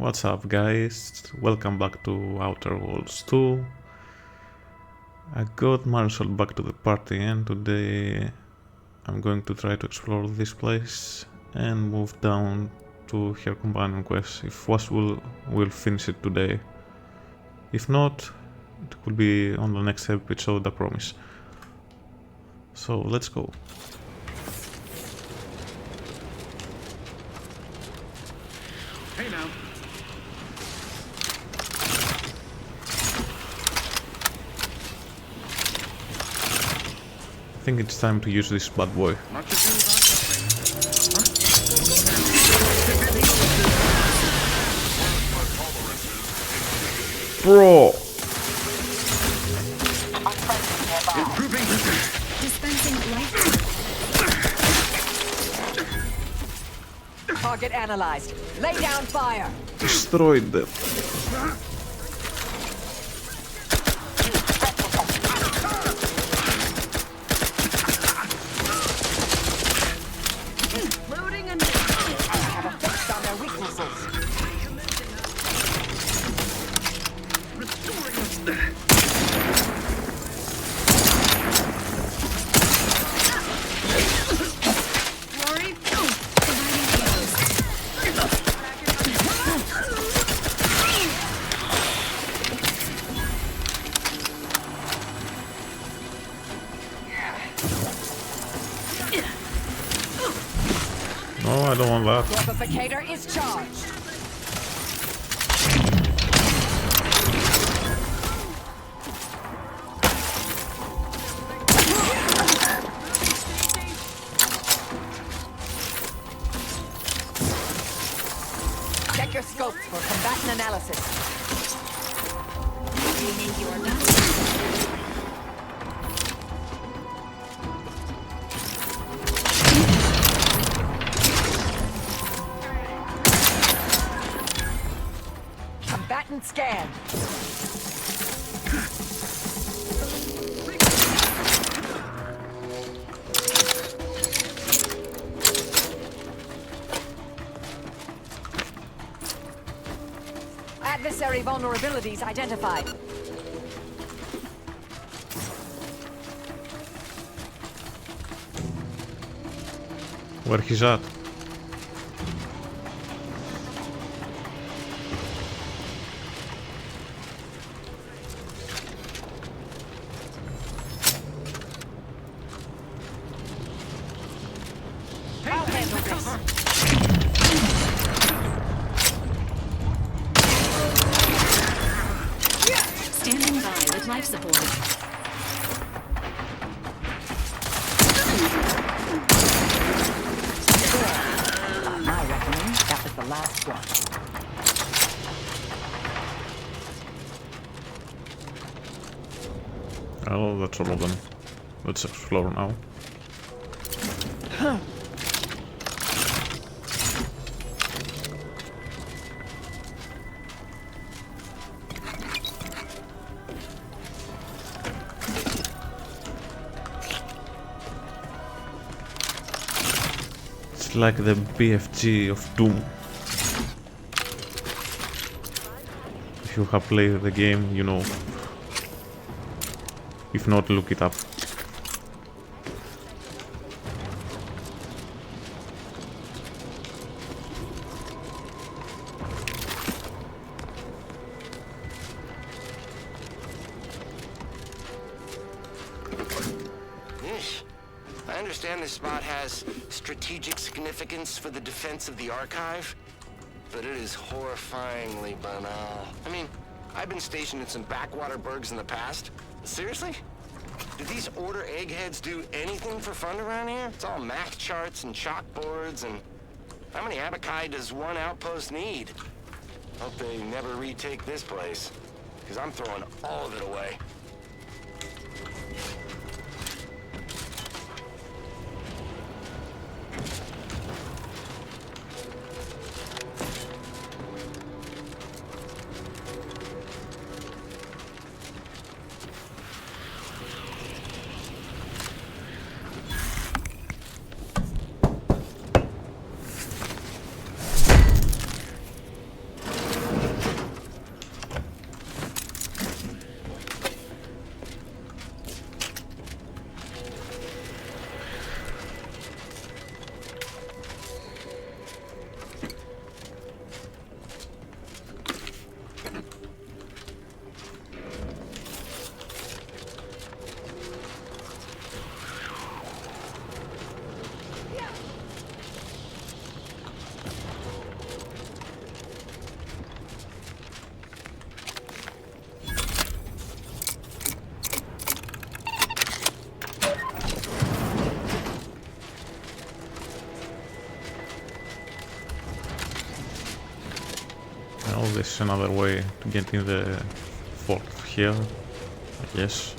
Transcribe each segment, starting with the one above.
What's up guys, welcome back to Outer Worlds 2. I got Marshall back to the party and today I'm going to try to explore this place and move down to her companion quest. If possible, we'll finish it today. If not, it will be on the next episode, I promise. So let's go. Hey now. I think it's time to use this bad boy. Much ado about Bro! improving. Dispensing life. Target analyzed. Lay down fire. Destroyed them. Loading and have a fix on their weaknesses. Rory. Providing heals. No, I don't want that. Amplificator is charged. Check your scopes for combatant analysis. Aiming your nuts. Combatant scan. Adversary vulnerabilities identified. Where he's at? I'll handle this. Standing by with life support. On my reckoning, that was the last one. Oh, that's all of them. Let's explore now. It's like the BFG of Doom. If you have played the game, you know. If not, look it up. Yeesh. I understand this spot has strategic significance for the defense of the archive, but it is horrifyingly banal. I mean, I've been stationed in some backwater burgs in the past. Seriously? Do these order eggheads do anything for fun around here? It's all math charts and chalkboards, and how many abaci does one outpost need? Hope they never retake this place, because I'm throwing all of it away. Oh, this is another way to get in the fort here, I guess.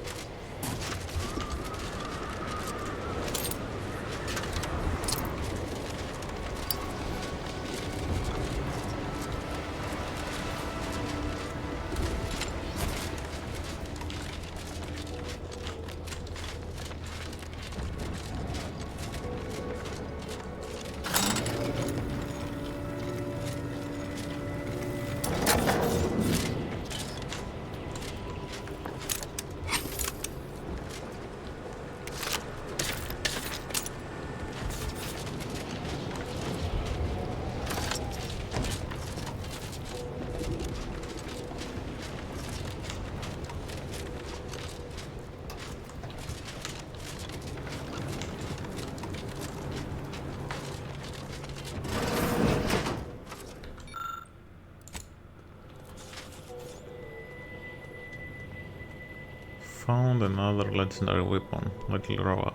Found another legendary weapon, Little Roar.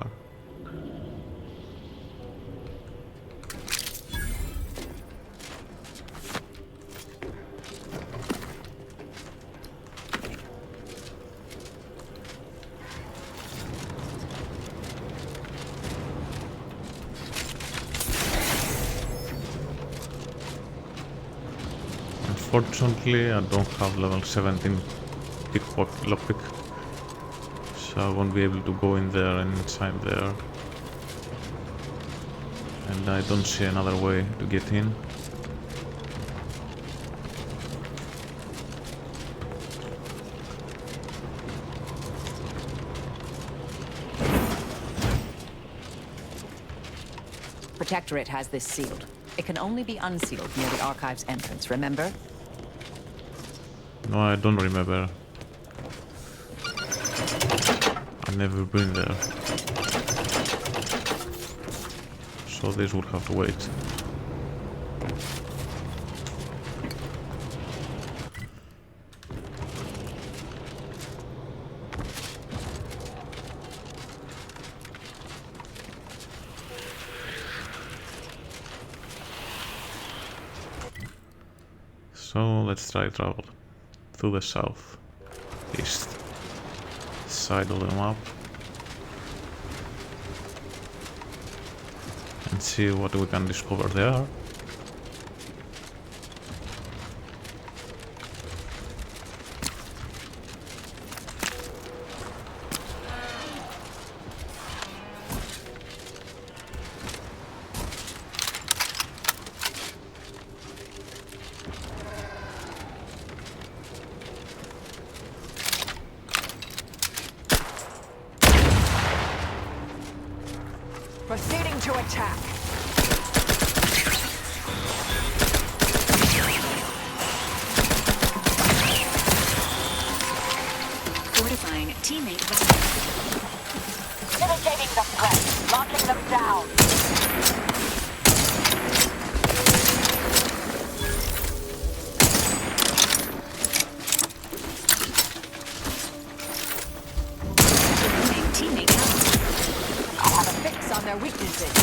Unfortunately, I don't have level 17 lockpick, so I won't be able to go in there and inside there. And I don't see another way to get in. Protectorate has this sealed. It can only be unsealed near the Archive's entrance, remember? No, I don't remember. I've never been there. So this will have to wait. So let's try travel to the south east side of the map and see what we can discover there. Proceeding to attack. Fortifying teammate Mitigating the threat. Locking them down. teammate out. I have a fix on their weaknesses.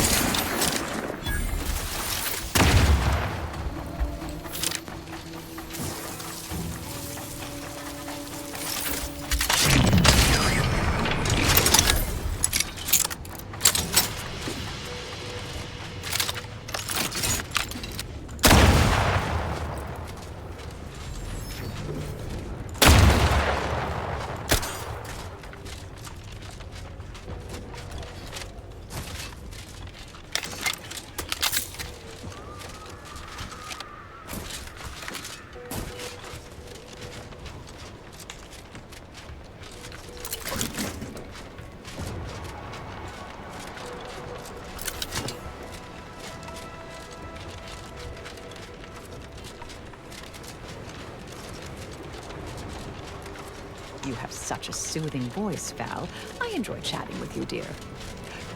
You have such a soothing voice, Val. I enjoy chatting with you, dear.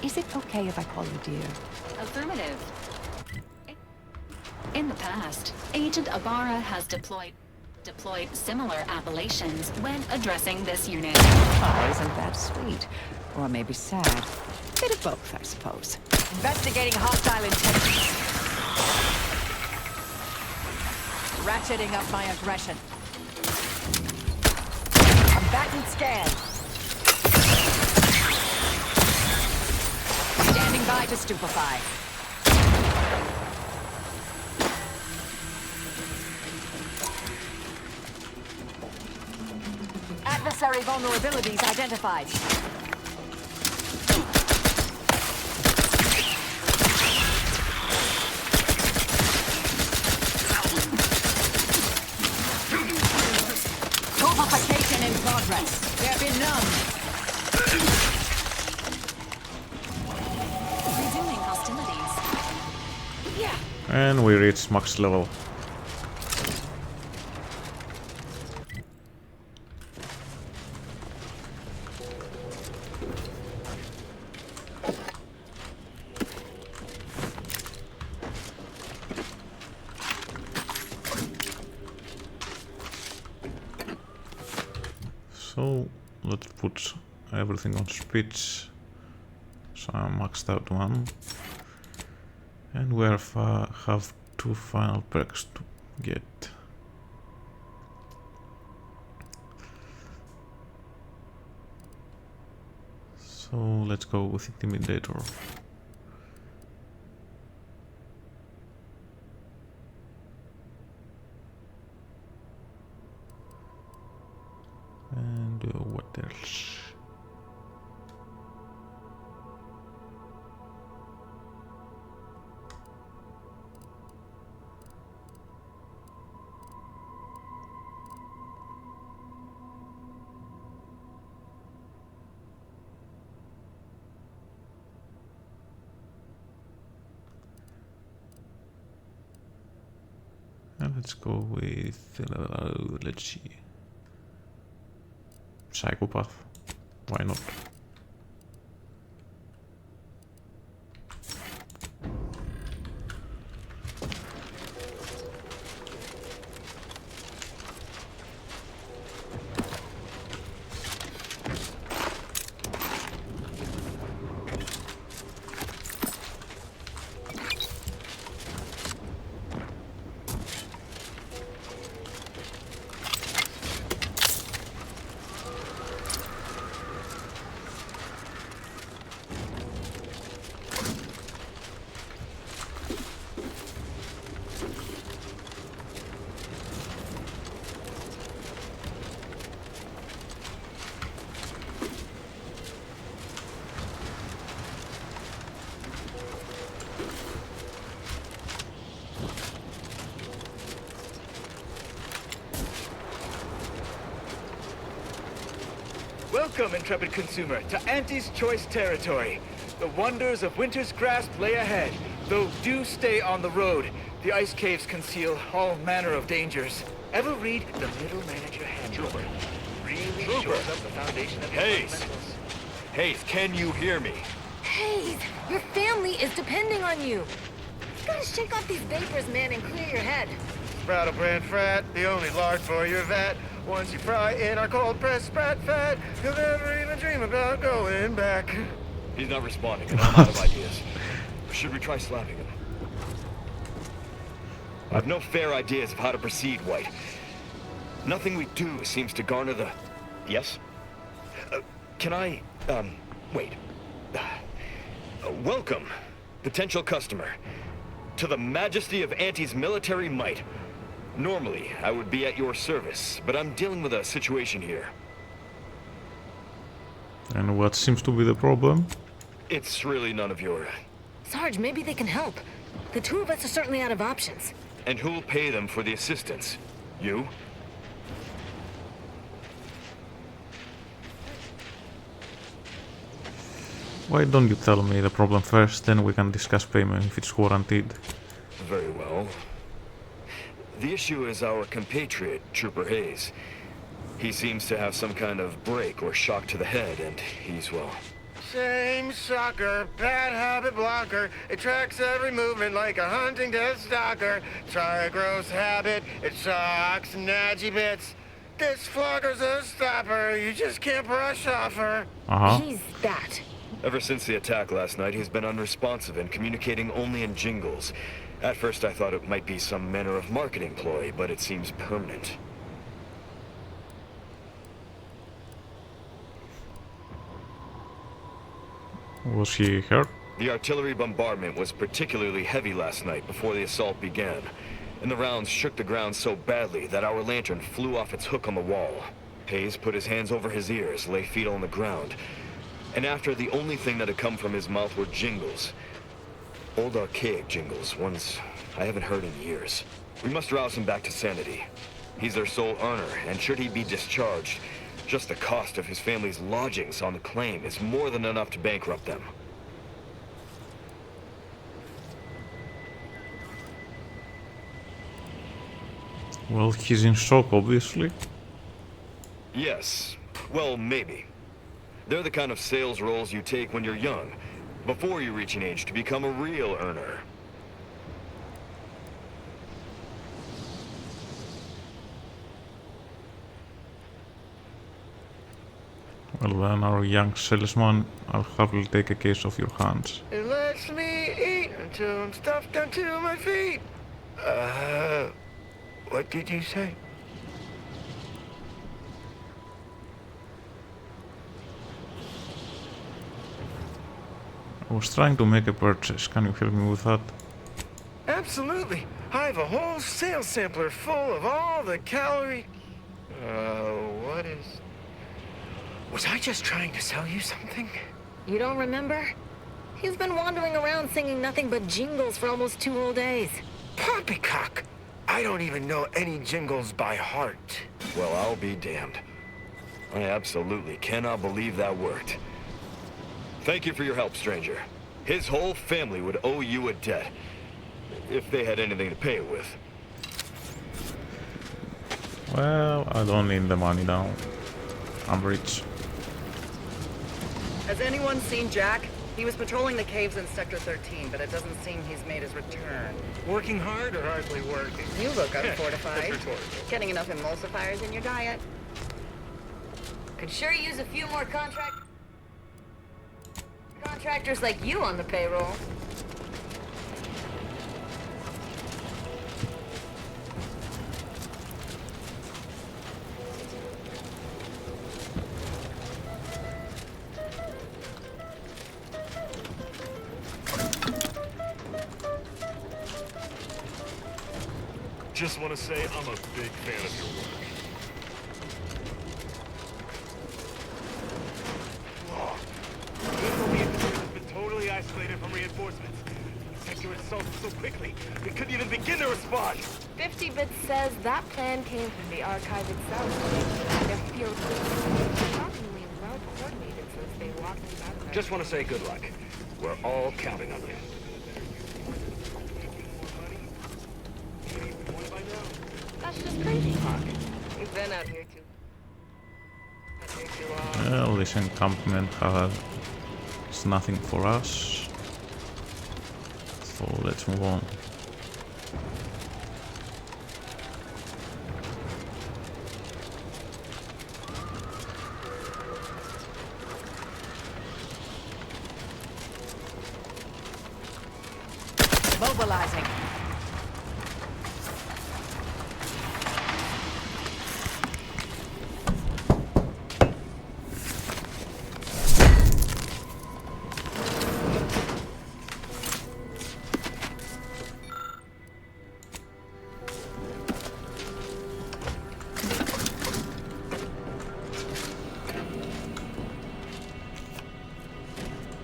Is it okay if I call you dear? Affirmative. In the past, Agent Ibarra has deployed similar appellations when addressing this unit. Oh, isn't that sweet? Or maybe sad. Bit of both, I suppose. Investigating hostile intentions. ratcheting up my aggression. Combatant scan. Standing by to stupefy. Adversary vulnerabilities identified. Purification in progress. There be none. Resuming hostilities. Yeah. And we reach max level. So let's put everything on speech. So I'm maxed out one. And we have 2 final perks to get. So let's go with Intimidator. And what else? And let's go with, let's see, Psychopath. Why not? Welcome, intrepid consumer, to Auntie's Choice territory. The wonders of winter's grasp lay ahead, though do stay on the road. The ice caves conceal all manner of dangers. Ever read The Middle Manager Handbook? Really shores up the foundation of the fundamentals. Hayes, can you hear me? Hayes, your family is depending on you. You gotta shake off these vapors, man, and clear your head. Brattle brand frat, the only lard for your vat. Once you fry in our cold pressed sprat fat, you'll never even dream about going back. He's not responding, and I'm out of ideas. Or should we try slapping him? I've no fair ideas of how to proceed, White. Nothing we do seems to garner the... Yes? Can I... wait. Welcome, potential customer, to the majesty of Auntie's military might. Normally, I would be at your service, but I'm dealing with a situation here. And what seems to be the problem? It's really none of your... Sarge, maybe they can help. The two of us are certainly out of options. And who'll pay them for the assistance? You? Why don't you tell me the problem first, then we can discuss payment if it's warranted. Very well. The issue is our compatriot, Trooper Hayes. He seems to have some kind of break or shock to the head, and he's, well... Same sucker, bad habit blocker. It tracks every movement like a hunting death stalker. Try a gross habit, it shocks nadgy bits. This flogger's a stopper, you just can't brush off her. He's that. Ever since the attack last night, he's been unresponsive and communicating only in jingles. At first I thought it might be some manner of marketing ploy, but it seems permanent. Was he hurt? The artillery bombardment was particularly heavy last night before the assault began, and the rounds shook the ground so badly that our lantern flew off its hook on the wall. Hayes put his hands over his ears, lay feet on the ground, and after the only thing that had come from his mouth were jingles. Old archaic jingles, ones I haven't heard in years. We must rouse him back to sanity. He's their sole earner, and should he be discharged, just the cost of his family's lodgings on the claim is more than enough to bankrupt them. Well, he's in shock, obviously. Yes. Well, maybe. They're the kind of sales roles you take when you're young, before you reach an age to become a real earner. Well then, our young salesman, I'll happily take a case off your hands. It lets me eat until I'm stuffed onto my feet. What did you say? I was trying to make a purchase. Can you help me with that? Absolutely. I have a whole sales sampler full of all the calorie... what is... Was I just trying to sell you something? You don't remember? He's been wandering around singing nothing but jingles for almost 2 whole days. Poppycock! I don't even know any jingles by heart. Well, I'll be damned. I absolutely cannot believe that worked. Thank you for your help, stranger. His whole family would owe you a debt, if they had anything to pay it with. Well, I don't need the money now. I'm rich. Has anyone seen Jack? He was patrolling the caves in Sector 13, but it doesn't seem he's made his return. Working hard or hardly working? You look unfortified. That's rhetorical. Getting enough emulsifiers in your diet? Could sure use a few more contractors like you on the payroll. Just want to say I'm a big fan of your work. This has been totally isolated from reinforcements. The sector itself so quickly, we couldn't even begin to respond. 50 Bits says that plan came from the archive itself. Their field was shockingly well coordinated since they walked into that. Just want to say good luck. We're all counting on you. That's just crazy talk. We've been out here too long. Well, this encampment has nothing for us. So let's move on. Mobilizing.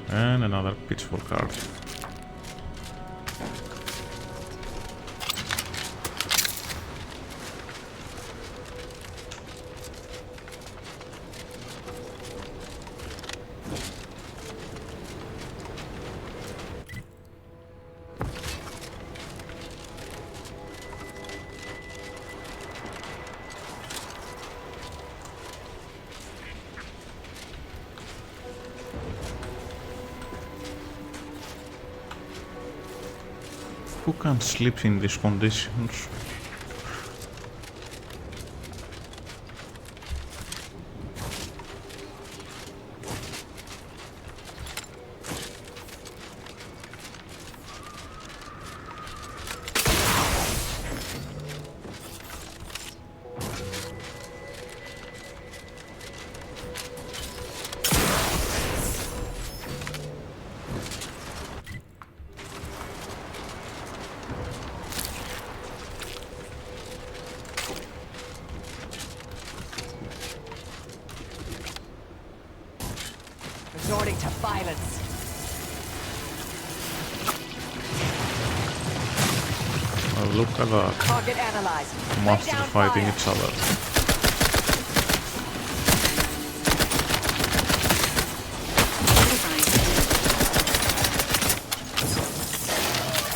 And another pitchfork card. Who can sleep in these conditions? resorting to violence. Oh, look at that. Target analyzed. Monsters Lay down fighting fire. each other.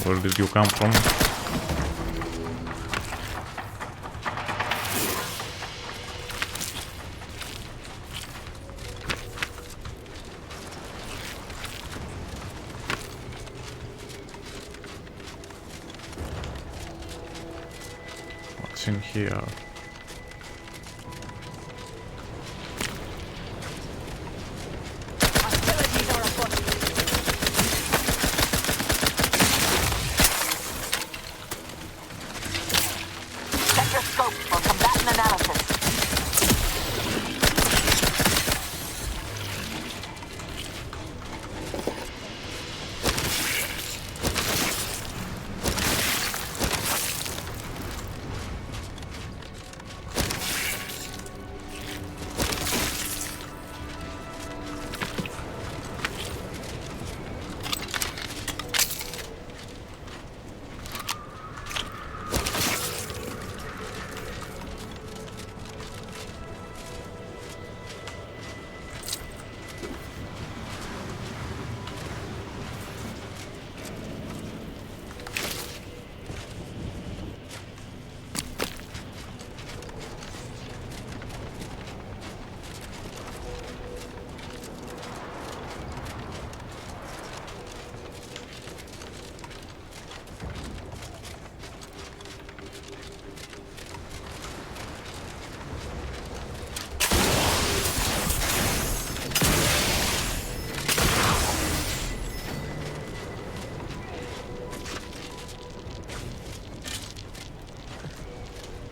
Where did you come from? What's in here? Hostilities are afoot. Check your scope for combatant analysis.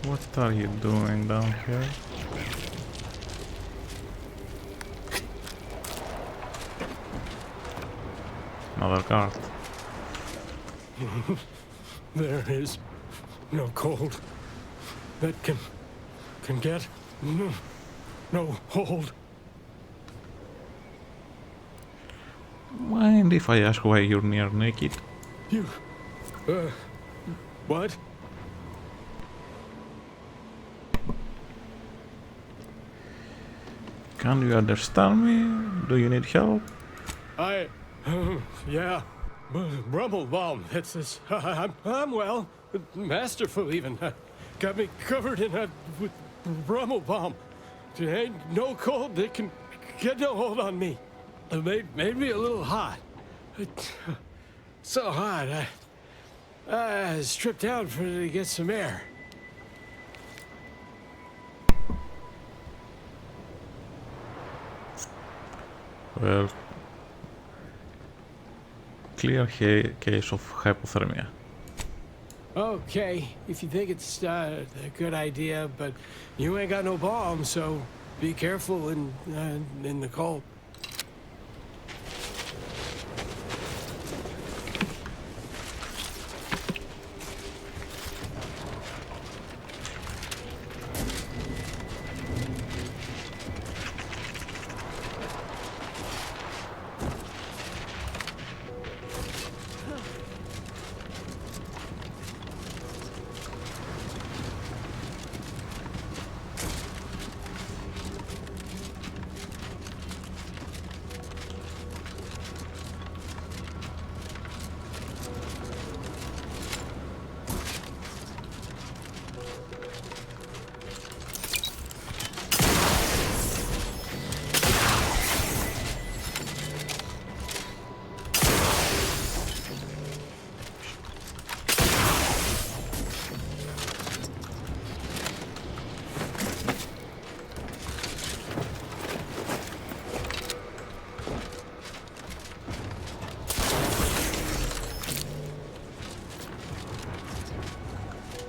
What are you doing down here? Another guard. There is no cold that can get no hold. Mind if I ask why you're near naked? You, what? Can you understand me? Do you need help? Yeah, Rumble Bomb. It's this. I'm well, masterful even. Got me covered in with Rumble Bomb. There ain't no cold that can get no hold on me. It made me a little hot. So hot, I stripped down to get some air. Well, clear case of hypothermia. Okay, if you think it's a good idea, but you ain't got no bomb, so be careful in the cold.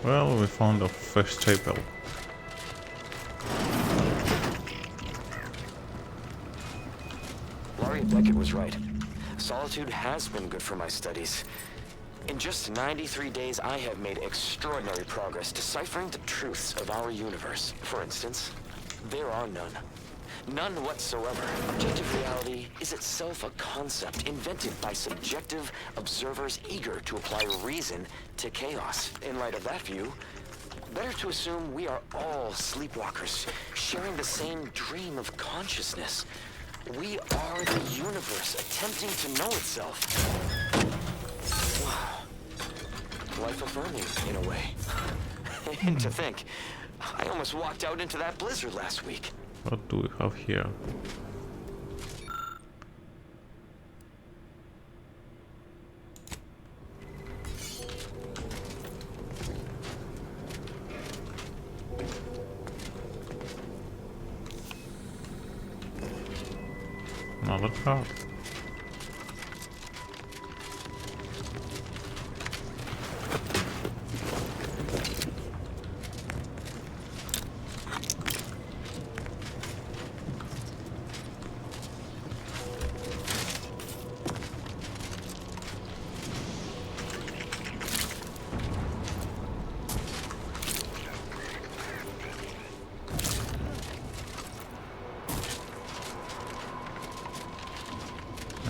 Well, we found a first chapel. Beckett was right. Solitude has been good for my studies. In just 93 days, I have made extraordinary progress deciphering the truths of our universe. For instance, there are none. None whatsoever. Objective reality is itself a concept invented by subjective observers eager to apply reason to chaos. In light of that view, better to assume we are all sleepwalkers, sharing the same dream of consciousness. We are the universe attempting to know itself. Wow. Life affirming, in a way. And to think, I almost walked out into that blizzard last week. What do we have here? Another card.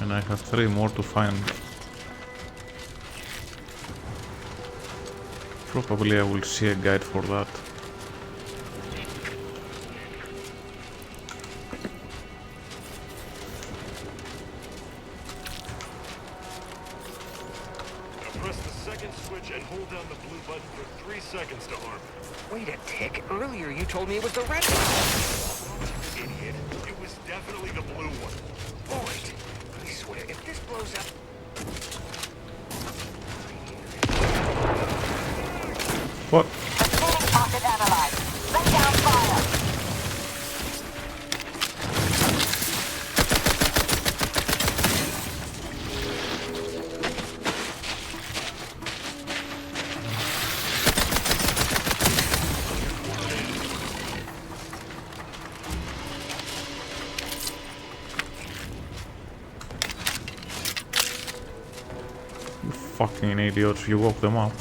And I have 3 more to find. Probably I will see a guide for that. Now press the second switch and hold down the blue button for 3 seconds to arm. Wait a tick. Earlier you told me it was the red one. Idiot. It was definitely the blue one. Boyd, I swear, if this blows up... What? Target analyzed. Lay down fire. You fucking idiots, you woke them up.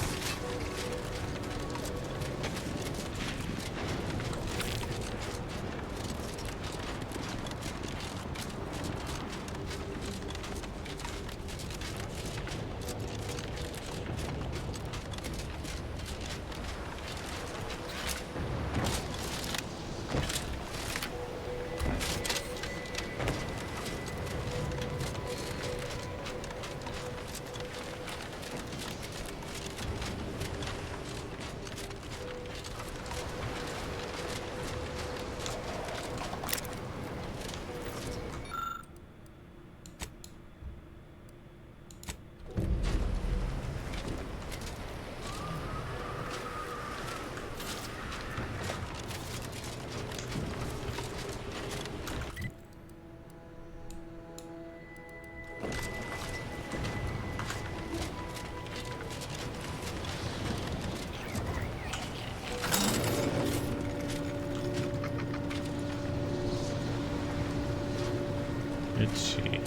Let's see.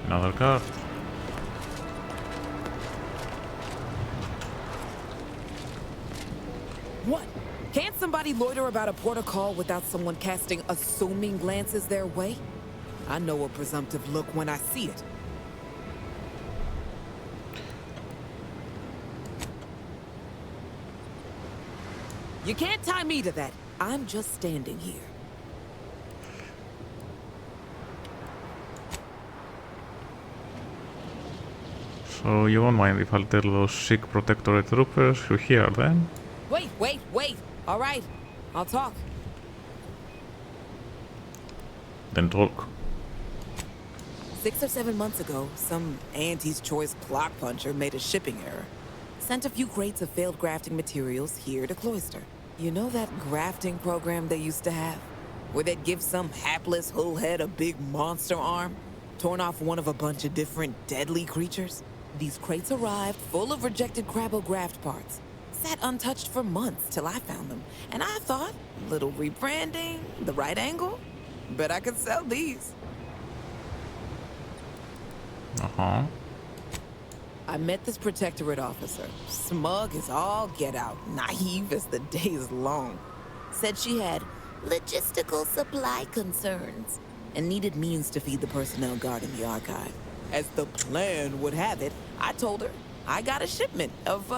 Another card. What? Can't somebody loiter about a protocol without someone casting assuming glances their way? I know a presumptive look when I see it. You can't tie me to that. I'm just standing here. So you won't mind if I'll tell those sick Protectorate troopers you're here then? Wait. All right, I'll talk. Then talk. 6 or 7 months ago, some Auntie's Choice clock puncher made a shipping error. Sent a few crates of failed grafting materials here to Cloister. You know that grafting program they used to have? Where they'd give some hapless hullhead a big monster arm? Torn off one of a bunch of different deadly creatures? These crates arrived full of rejected Crabbograft parts. Sat untouched for months till I found them. And I thought, little rebranding, the right angle? Bet I could sell these. Uh-huh. I met this Protectorate officer. Smug as all get out, naive as the day is long. Said she had Logistical supply concerns and needed means to feed the personnel guarding the archive. As the plan would have it, I told her I got a shipment of,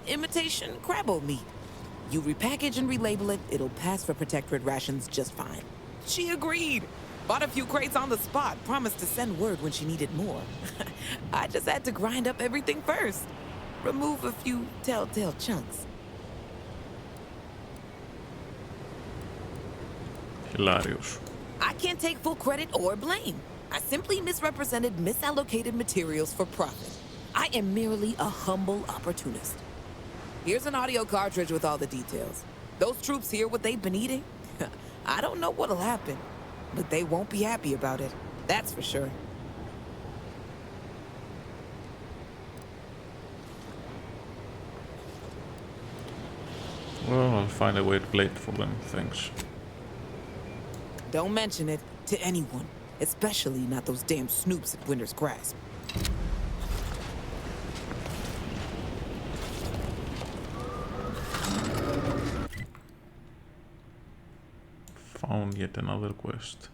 imitation crabble meat. You repackage and relabel it, it'll pass for protectorate rations just fine. She agreed. Bought a few crates on the spot, promised to send word when she needed more. I just had to grind up everything first. Remove a few telltale chunks. Hilarious. I can't take full credit or blame. I simply misrepresented misallocated materials for profit. I am merely a humble opportunist. Here's an audio cartridge with all the details. Those troops hear what they've been eating? I don't know what'll happen, but they won't be happy about it. That's for sure. Well, I'll find a way to play it for them, thanks. Don't mention it to anyone, especially not those damn snoops at Winter's Grasp. Found yet another quest.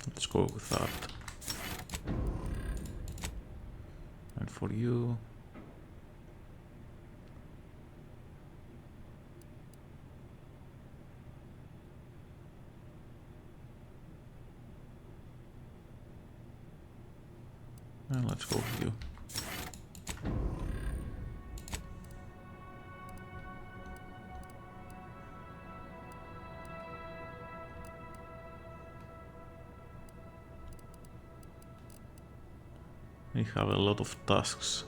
Let's go with that. And for you, and let's go with you. We have a lot of tasks.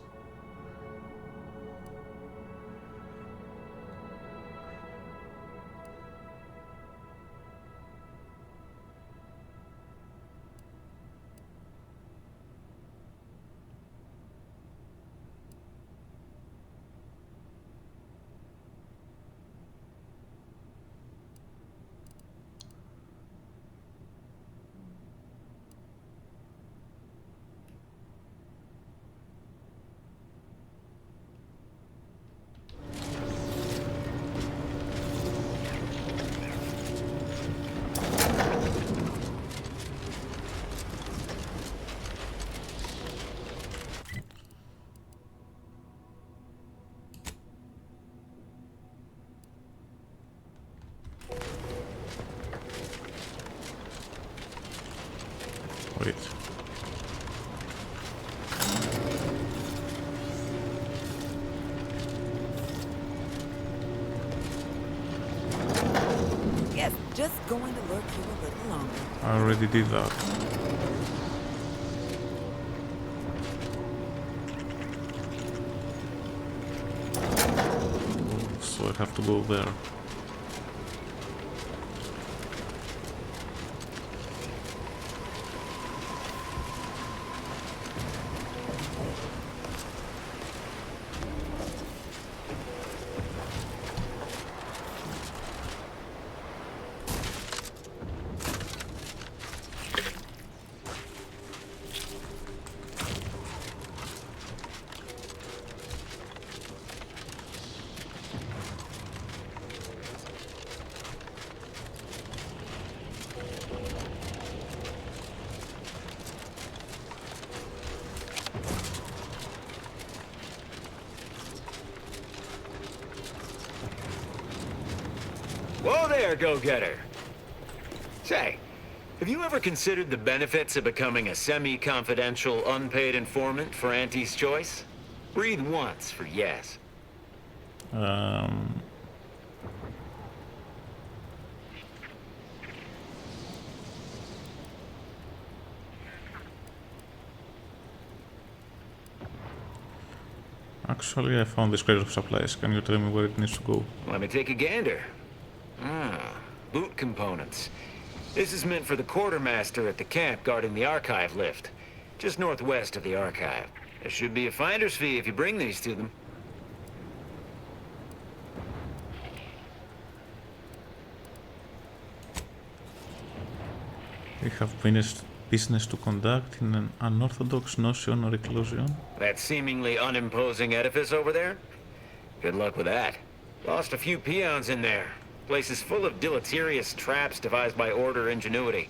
Wait. Yes, just going to lurk here a little longer. I already did that. Oh, so I have to go there. Whoa there, go-getter. Say, have you ever considered the benefits of becoming a semi-confidential, unpaid informant for Auntie's Choice? Breathe once for yes. Actually, I found this crate of supplies. Can you tell me where it needs to go? Let me take a gander. Boot components. This is meant for the quartermaster at the camp guarding the archive lift, just northwest of the archive. There should be a finder's fee if you bring these to them. We have business to conduct in an unorthodox notion or reclusion. That seemingly unimposing edifice over there? Good luck with that. Lost a few peons in there. Place is full of deleterious traps devised by Order ingenuity.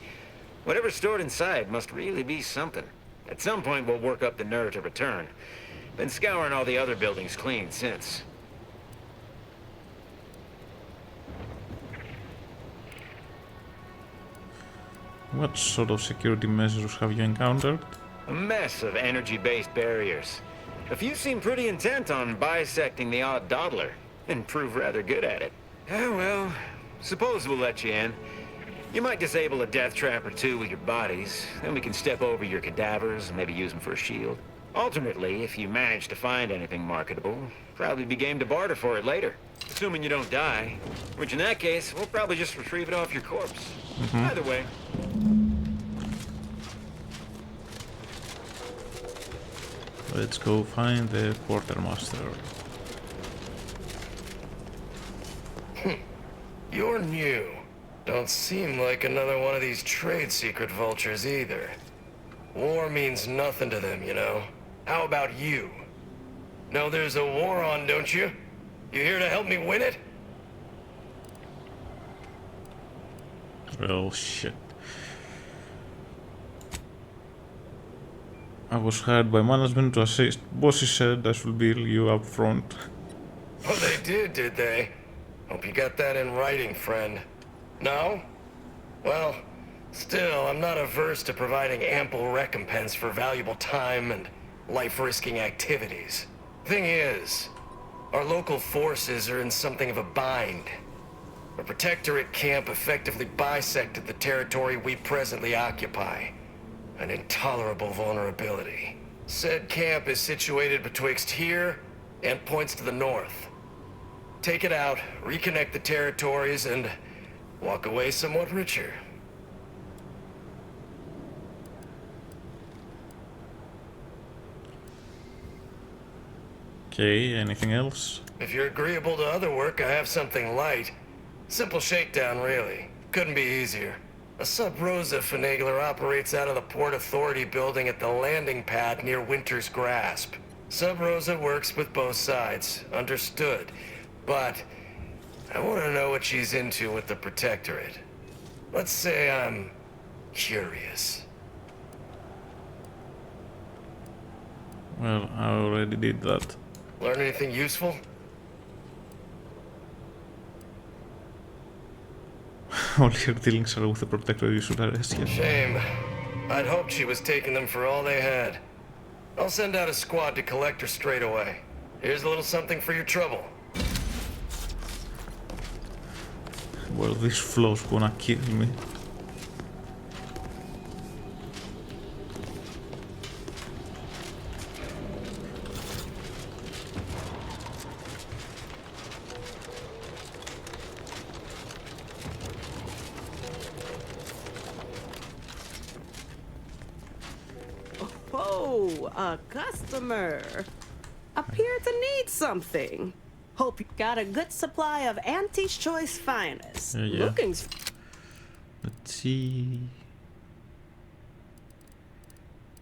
Whatever's stored inside must really be something. At some point we'll work up the nerve to return. Been scouring all the other buildings clean since. What sort of security measures have you encountered? A mess of energy-based barriers. A few seem pretty intent on bisecting the odd dawdler, and prove rather good at it. Oh well, suppose we'll let you in. You might disable a death trap or two with your bodies, then we can step over your cadavers and maybe use them for a shield. Alternately, if you manage to find anything marketable, probably be game to barter for it later. Assuming you don't die, which in that case, we'll probably just retrieve it off your corpse. Either way. Let's go find the quartermaster. You're new. Don't seem like another one of these trade secret vultures either. War means nothing to them, you know. How about you? Know there's a war on, don't you? You here to help me win it? Well, shit. I was hired by management to assist. Bosses said I should bill you up front. Oh, they did they? Hope you got that in writing, friend. No? Well, still, I'm not averse to providing ample recompense for valuable time and life-risking activities. Thing is, our local forces are in something of a bind. A Protectorate camp effectively bisected the territory we presently occupy. An intolerable vulnerability. Said camp is situated betwixt here and points to the north. Take it out, reconnect the territories, and walk away somewhat richer. Okay, anything else? If you're agreeable to other work, I have something light. Simple shakedown, really. Couldn't be easier. A Sub Rosa finagler operates out of the Port Authority building at the landing pad near Winter's Grasp. Sub Rosa works with both sides, understood. But I want to know what she's into with the Protectorate. Let's say I'm curious. Well, I already did that. Learn anything useful? All your dealings are with the Protector you should arrest yet. Shame. I'd hoped she was taking them for all they had. I'll send out a squad to collect her straight away. Here's a little something for your trouble. Well, this flow's gonna kill me. Oh, a customer. Appear to need something. Hope you got a good supply of Auntie's Choice finest. Yeah. Looking's... Let's see.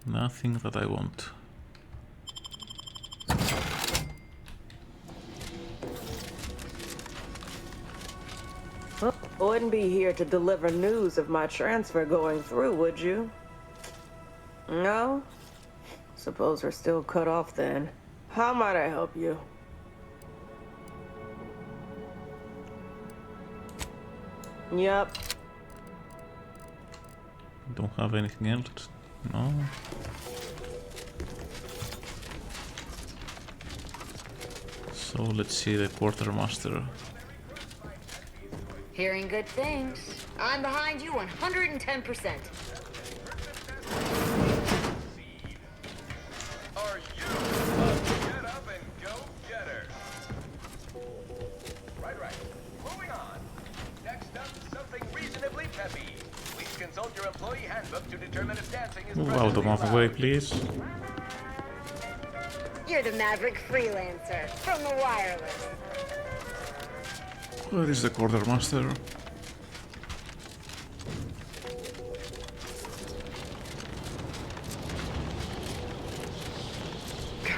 Nothing that I want. Wouldn't be here to deliver news of my transfer going through, would you? No? Suppose we're still cut off then. How might I help you? Yep. Don't have anything else? No. So let's see the quartermaster. Hearing good things. I'm behind you 110%. Are you a get up and go getter? Right. Moving on. Next up, something reasonably peppy. Please consult your employee handbook to determine if dancing is Move out of my way, please. You're the maverick freelancer from the wireless. Where is the quartermaster?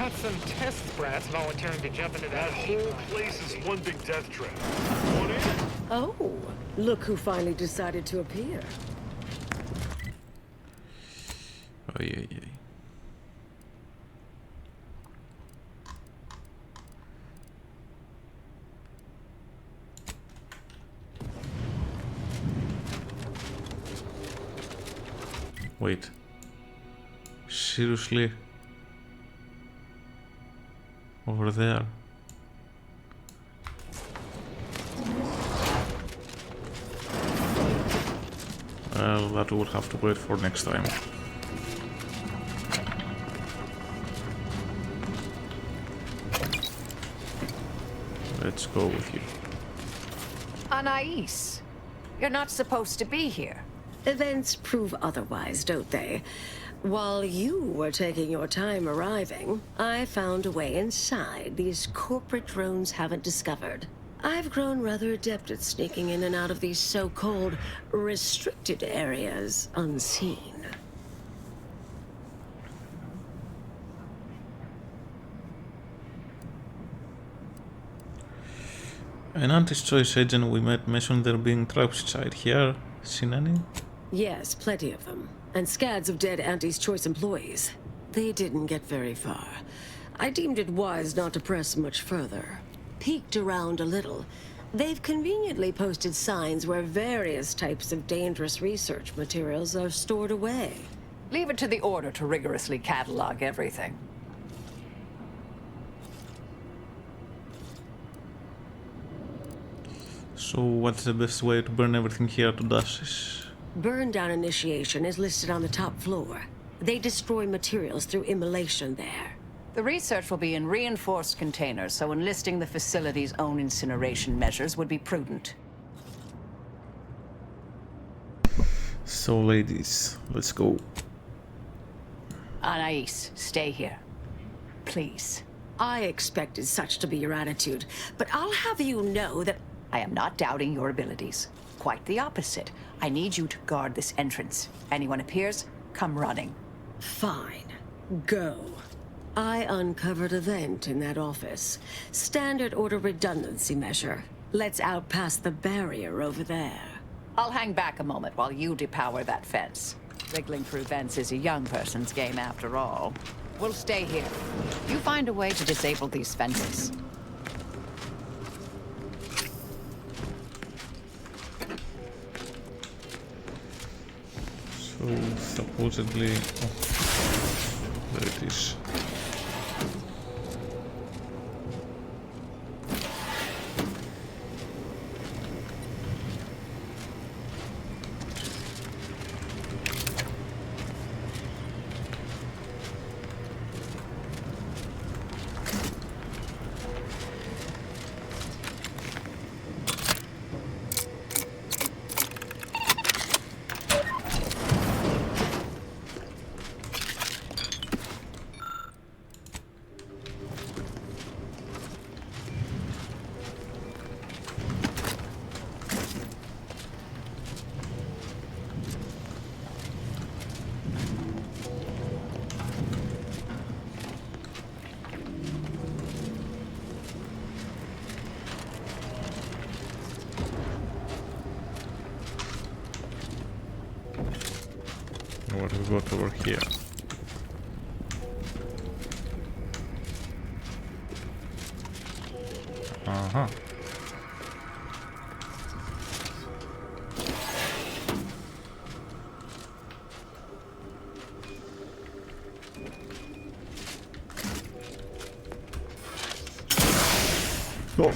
got some test brats volunteering to jump into that whole place is one big death trap. Want in? Oh, look who finally decided to appear. Ay, ay, ay. Wait. Seriously? Over there? Well, that would have to wait for next time. Let's go with you. Anais, you're not supposed to be here. Events prove otherwise, don't they? While you were taking your time arriving, I found a way inside these corporate drones haven't discovered. I've grown rather adept at sneaking in and out of these so-called restricted areas unseen. An anti-choice agent we met mentioned there being traps inside here. Seen any? Yes, plenty of them. And scads of dead Auntie's Choice employees. They didn't get very far. I deemed it wise not to press much further. Peeked around a little. They've conveniently posted signs where various types of dangerous research materials are stored away. Leave it to the Order to rigorously catalog everything. So what's the best way to burn everything here to ashes? Burn down initiation is listed on the top floor. They destroy materials through immolation there. The research will be in reinforced containers, so enlisting the facility's own incineration measures would be prudent. So ladies, let's go. Anais, stay here. Please. I expected such to be your attitude, but I'll have you know that I am not doubting your abilities. Quite the opposite. I need you to guard this entrance. Anyone appears, come running. Fine. Go. I uncovered a vent in that office. Standard order redundancy measure. Let's outpass the barrier over there. I'll hang back a moment while you depower that fence. Wriggling through vents is a young person's game after all. We'll stay here. You find a way to disable these fences. So supposedly, there it is. What have we got over here? Uh-huh. Oh.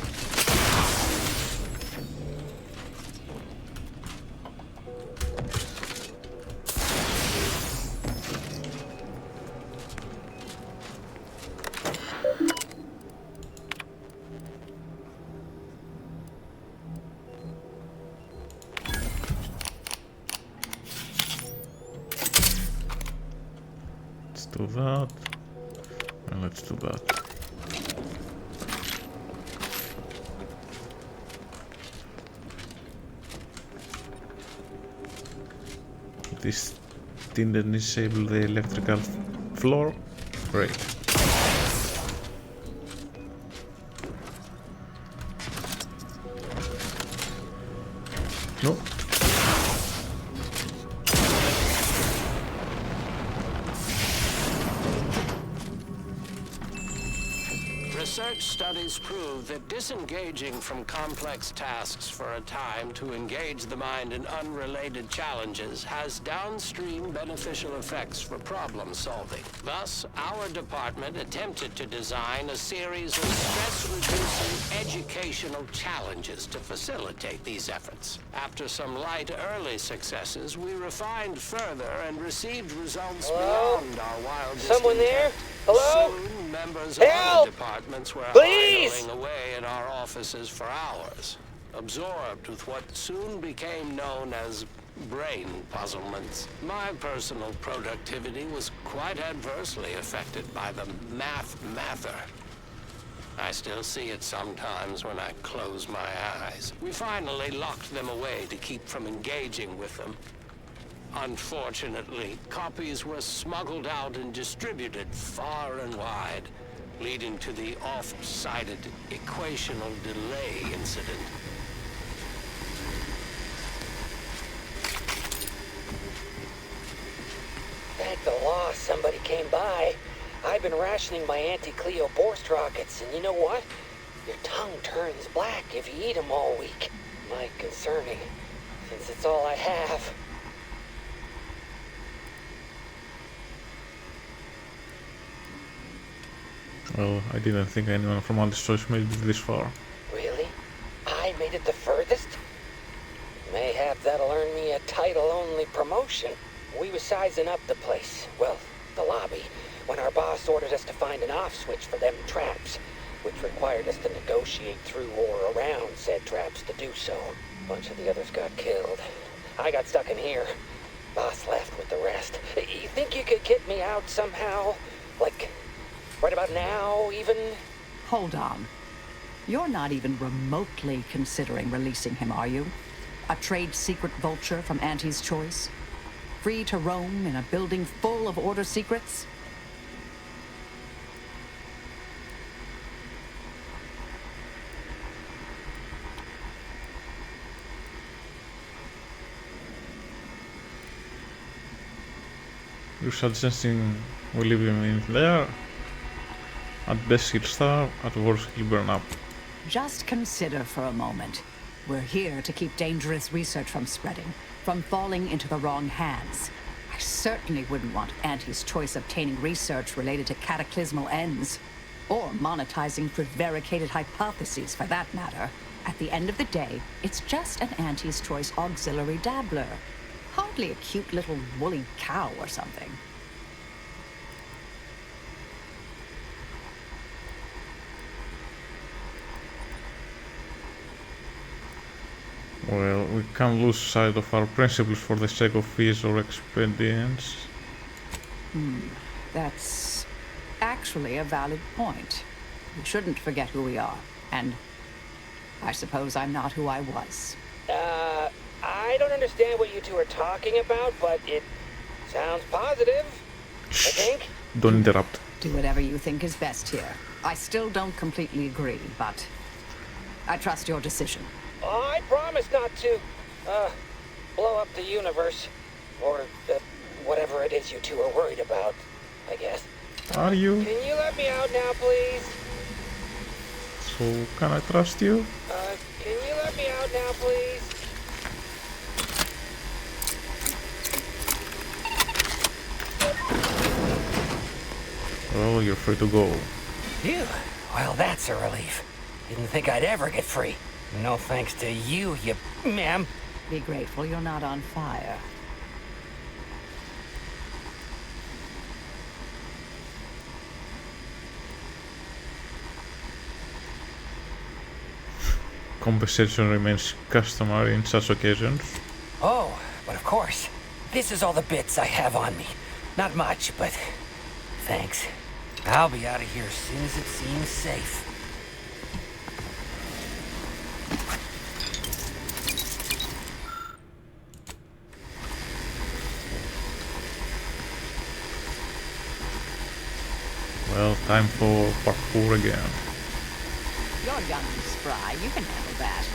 Do that, and let's do that. This didn't disable the electrical floor. Great. No. Research studies prove that disengaging from complex tasks for a time to engage the mind in unrelated challenges has downstream beneficial effects for problem solving. Thus, our department attempted to design a series of stress-reducing educational challenges to facilitate these efforts. After some light early successes, we refined further and received results beyond our wildest Someone there? intent. Hello? Soon, members Help! of other departments were Please! idling away in our offices for hours, absorbed with what soon became known as brain puzzlements. My personal productivity was quite adversely affected by the mather. I still see it sometimes when I close my eyes. We finally locked them away to keep from engaging with them. Unfortunately, copies were smuggled out and distributed far and wide, leading to the oft-cited equational delay incident. Thank the law somebody came by. I've been rationing my anti-Cleo Borst rockets, and you know what? Your tongue turns black if you eat them all week. Might concerning, since it's all I have. Well, I didn't think anyone from Anti's Choice made it this far. Really? I made it the furthest? Mayhap that'll earn me a title-only promotion. We was sizing up the place, well, the lobby, when our boss ordered us to find an off switch for them traps, which required us to negotiate through or around said traps to do so. A bunch of the others got killed. I got stuck in here. Boss left with the rest. You think you could get me out somehow? Like, right about now, even? Hold on. You're not even remotely considering releasing him, are you? A trade secret vulture from Auntie's Choice? Free to roam in a building full of order secrets? You're suggesting we leave him in there? At best he'll starve, at worst he'll burn up. Just consider for a moment. We're here to keep dangerous research from spreading, from falling into the wrong hands. I certainly wouldn't want Auntie's Choice obtaining research related to cataclysmal ends, or monetizing prevaricated hypotheses for that matter. At the end of the day, it's just an Auntie's Choice auxiliary dabbler. Hardly a cute little woolly cow or something. Well, we can't lose sight of our principles for the sake of fees or expedience. That's actually a valid point. We shouldn't forget who we are, and I suppose I'm not who I was. I don't understand what you two are talking about, but it sounds positive, I think. Don't interrupt. Do whatever you think is best here. I still don't completely agree, but I trust your decision. I promise not to, blow up the universe. Or, whatever it is you two are worried about, I guess. Are you? Can you let me out now, please? So, can I trust you? Can you let me out now, please? Well, you're free to go. Phew. Well, that's a relief. Didn't think I'd ever get free. No thanks to you, ma'am. Be grateful you're not on fire. Compensation remains customary in such occasions. Oh, but of course. This is all the bits I have on me. Not much, but thanks. I'll be out of here as soon as it seems safe. Well, time for parkour again. You're young and spry. You can handle that.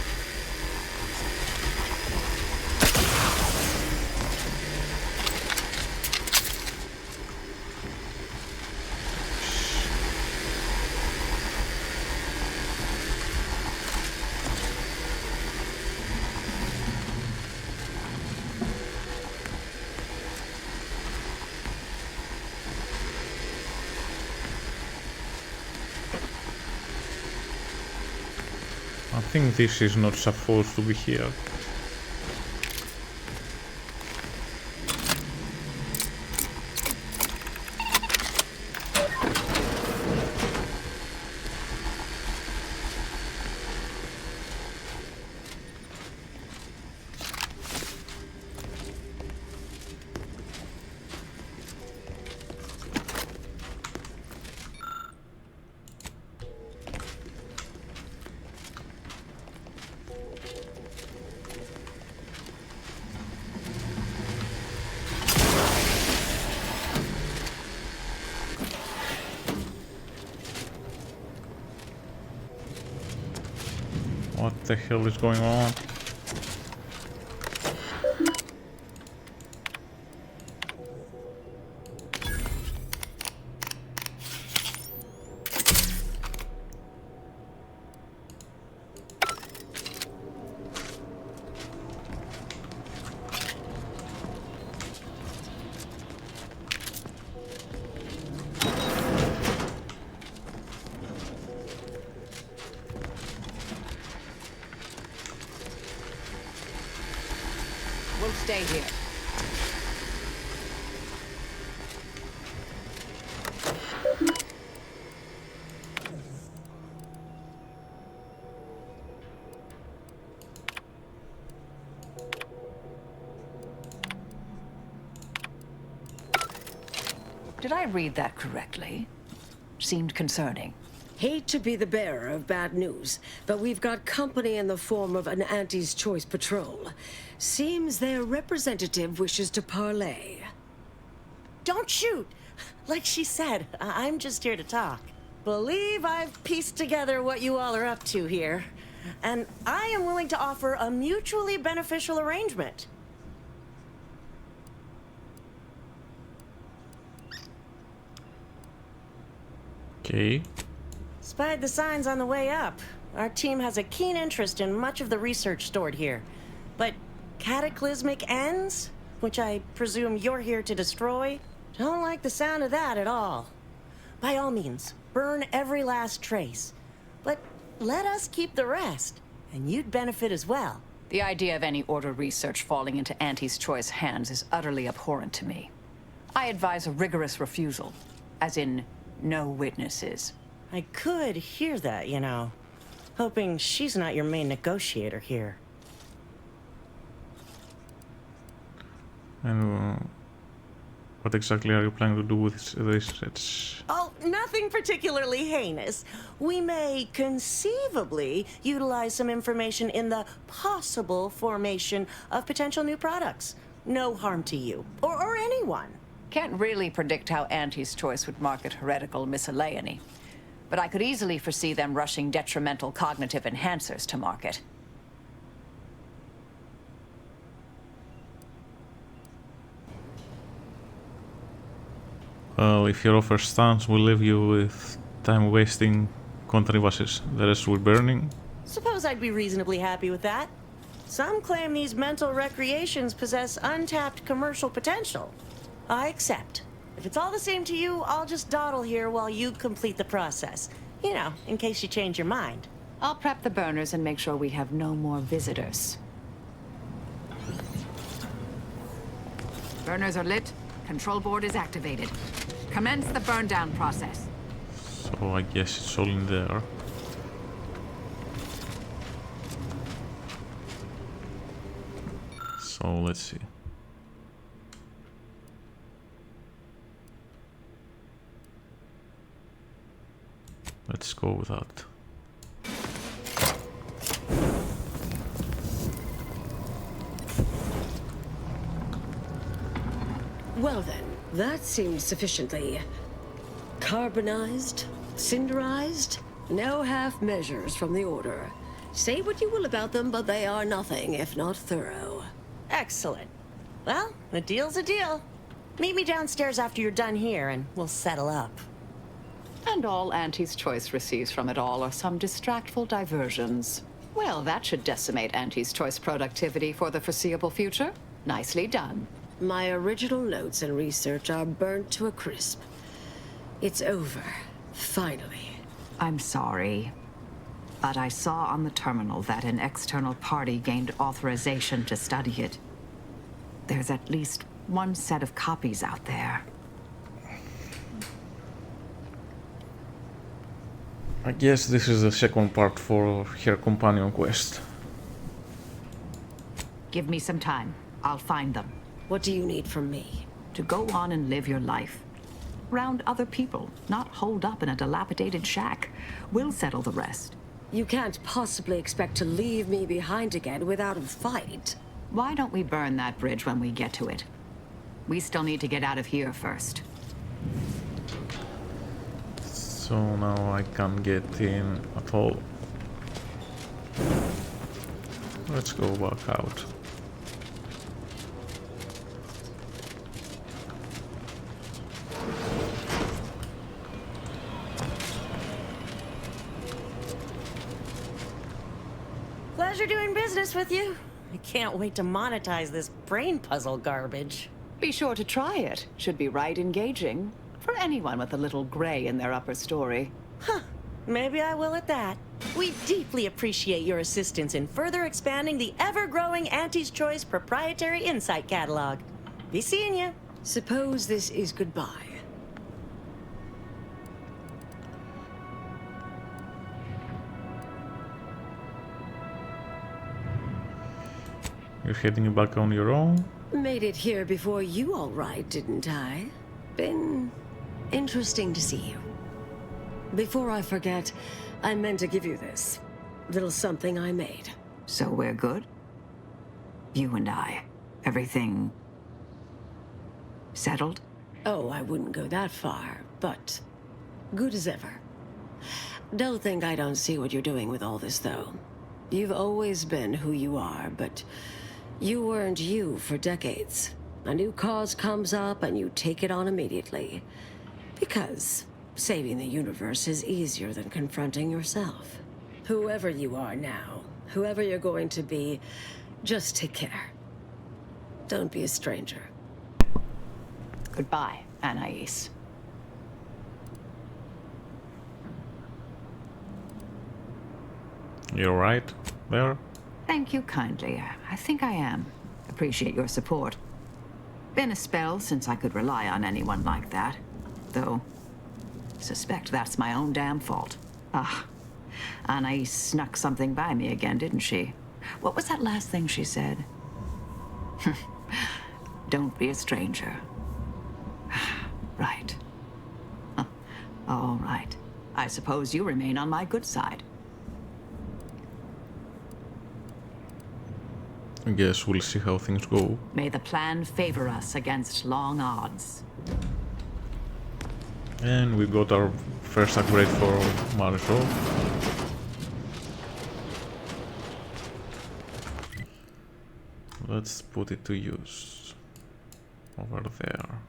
I think this is not supposed to be here. What the hell is going on? We'll stay here. Did I read that correctly? Seemed concerning. Hate to be the bearer of bad news, but we've got company in the form of an Auntie's Choice patrol. Seems their representative wishes to parley. Don't shoot! Like she said, I'm just here to talk. Believe I've pieced together what you all are up to here. And I am willing to offer a mutually beneficial arrangement. Okay. Spied the signs on the way up. Our team has a keen interest in much of the research stored here. But cataclysmic ends, which I presume you're here to destroy, don't like the sound of that at all. By all means, burn every last trace. But let us keep the rest, and you'd benefit as well. The idea of any Order research falling into Auntie's Choice hands is utterly abhorrent to me. I advise a rigorous refusal, as in no witnesses. I could hear that, you know. Hoping she's not your main negotiator here. And what exactly are you planning to do with this? Oh, nothing particularly heinous. We may conceivably utilize some information in the possible formation of potential new products. No harm to you, or anyone. Can't really predict how Auntie's Choice would market heretical miscellany. But I could easily foresee them rushing detrimental cognitive enhancers to market. Well, if your offer stands, we'll leave you with time-wasting contrivances. The rest will burning. Suppose I'd be reasonably happy with that. Some claim these mental recreations possess untapped commercial potential. I accept. If it's all the same to you, I'll just dawdle here while you complete the process. You know, in case you change your mind. I'll prep the burners and make sure we have no more visitors. Burners are lit. Control board is activated. Commence the burn down process. So I guess it's all in there. So let's see. Let's go with that. Well then, that seems sufficiently carbonized, cinderized. No half measures from the Order. Say what you will about them, but they are nothing if not thorough. Excellent. Well, a deal's a deal. Meet me downstairs after you're done here and we'll settle up. And all Auntie's Choice receives from it all are some distractful diversions. Well, that should decimate Auntie's Choice productivity for the foreseeable future. Nicely done. My original notes and research are burnt to a crisp. It's over. Finally. I'm sorry. but I saw on the terminal that an external party gained authorization to study it. There's at least one set of copies out there. I guess this is the second part for her companion quest. Give me some time. I'll find them. What do you need from me? To go on and live your life. Around other people, not holed up in a dilapidated shack. We'll settle the rest. You can't possibly expect to leave me behind again without a fight. Why don't we burn that bridge when we get to it? We still need to get out of here first. So now I can't get in at all. Let's go back out. Pleasure doing business with you. I can't wait to monetize this brain puzzle garbage. Be sure to try it. Should be right engaging. For anyone with a little gray in their upper story. Huh. Maybe I will at that. We deeply appreciate your assistance in further expanding the ever-growing Auntie's Choice proprietary insight catalog. Be seeing you. Suppose this is goodbye. You're heading back on your own? Made it here before you all right, didn't I? Been interesting to see you. Before I forget, I meant to give you this. Little something I made. So we're good? You and I. Everything... settled? Oh, I wouldn't go that far, but good as ever. Don't think I don't see what you're doing with all this, though. You've always been who you are, but you weren't you for decades. A new cause comes up and you take it on immediately. Because saving the universe is easier than confronting yourself. Whoever you are now, whoever you're going to be, just take care. Don't be a stranger. Goodbye, Anais. You're right there? Thank you kindly. I think I am. Appreciate your support. Been a spell since I could rely on anyone like that. Though, suspect that's my own damn fault. Ah, Anais snuck something by me again, didn't she? What was that last thing she said? Don't be a stranger. Right. Huh. All right. I suppose you remain on my good side. I guess we'll see how things go. May the plan favor us against long odds. And we got our first upgrade for Marshall. Let's put it to use. Over there.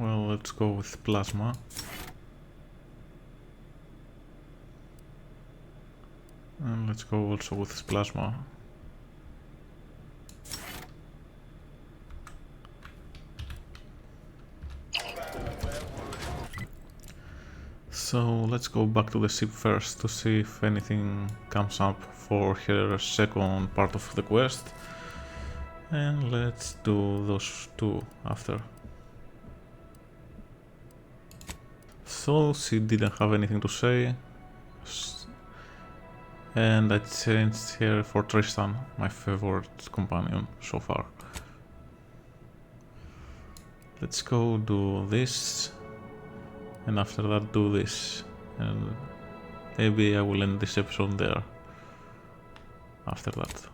Well, let's go with plasma. And let's go also with plasma. So let's go back to the ship first to see if anything comes up for her second part of the quest. And let's do those two after. So she didn't have anything to say. And I changed her for Tristan, my favorite companion so far. Let's go do this, and after that do this, and maybe I will end this episode there after that.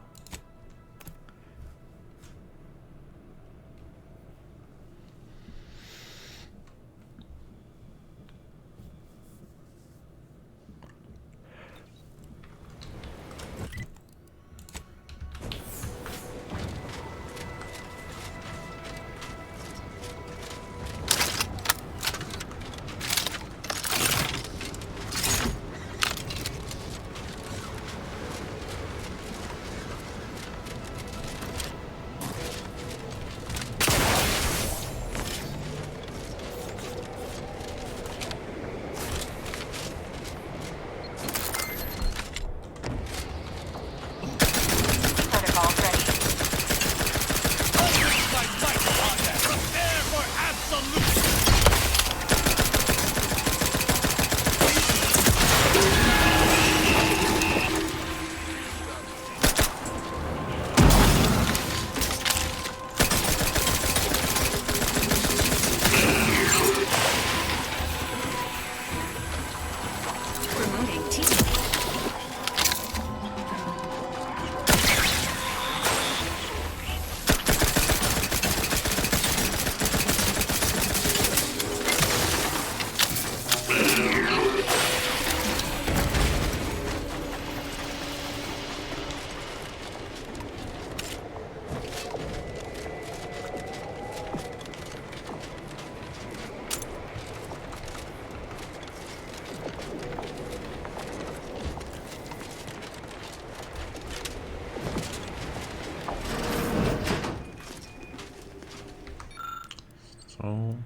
So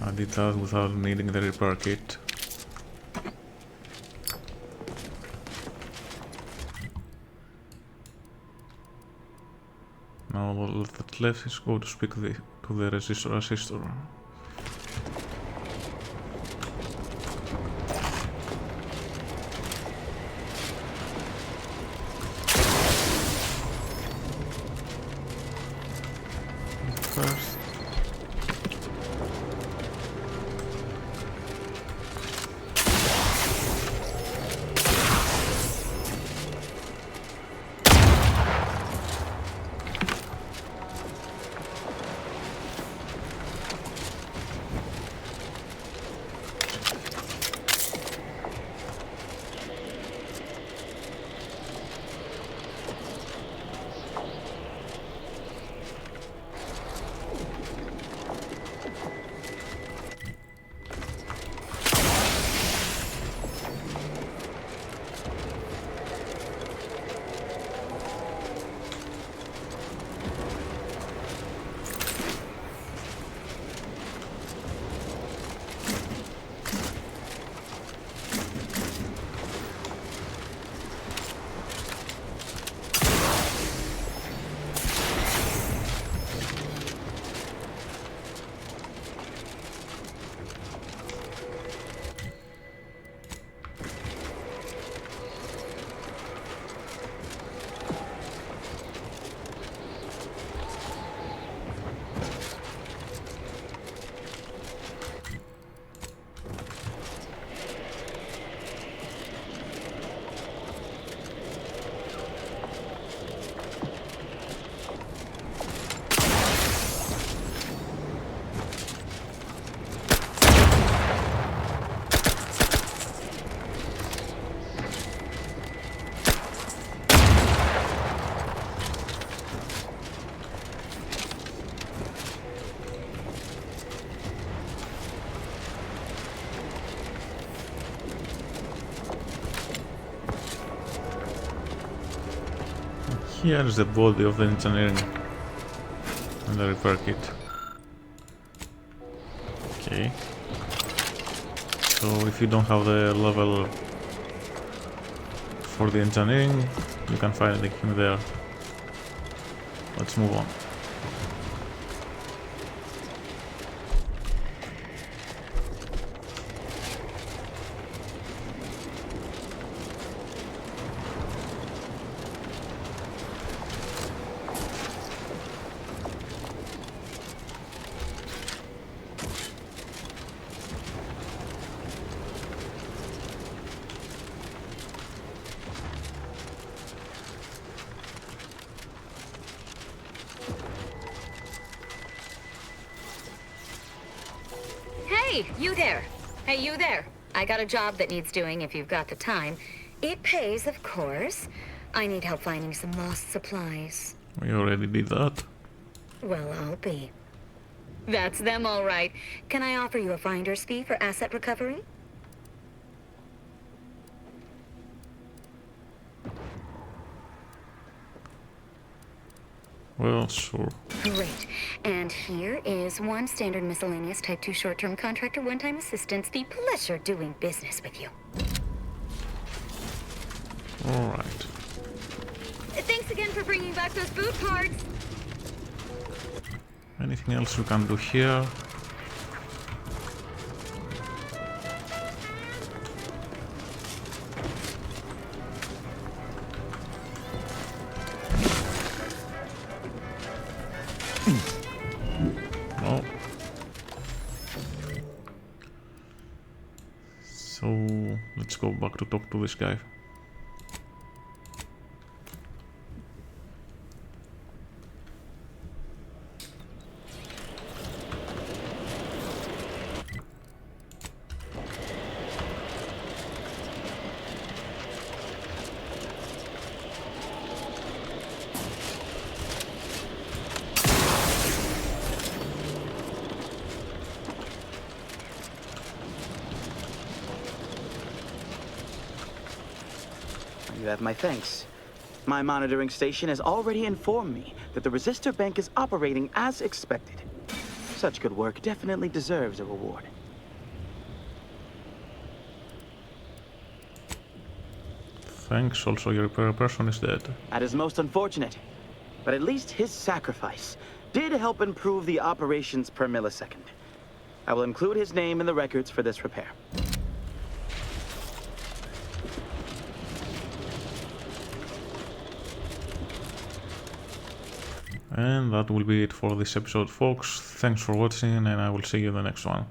I did that without needing the repair kit. Now all that left is go to speak to the resistor. First. Here is the body of the engineering and the repair kit. Okay. So if you don't have the level for the engineering, you can find him there. Let's move on. Hey, you there. Hey, you there. I got a job that needs doing if you've got the time. It pays, of course. I need help finding some lost supplies. We already did that. Well, I'll be. That's them, all right. Can I offer you a finder's fee for asset recovery? Well, sure. Great. And here is one standard miscellaneous type 2 short-term contractor one-time assistance. The pleasure doing business with you. Alright. Thanks again for bringing back those food cards. Anything else we can do here? No. So let's go back to talk to this guy. You have my thanks. My monitoring station has already informed me that the resistor bank is operating as expected. Such good work definitely deserves a reward. Thanks, also your repair person is dead. That is most unfortunate. But at least his sacrifice did help improve the operations per millisecond. I will include his name in the records for this repair. And that will be it for this episode, folks. Thanks for watching, and I will see you in the next one.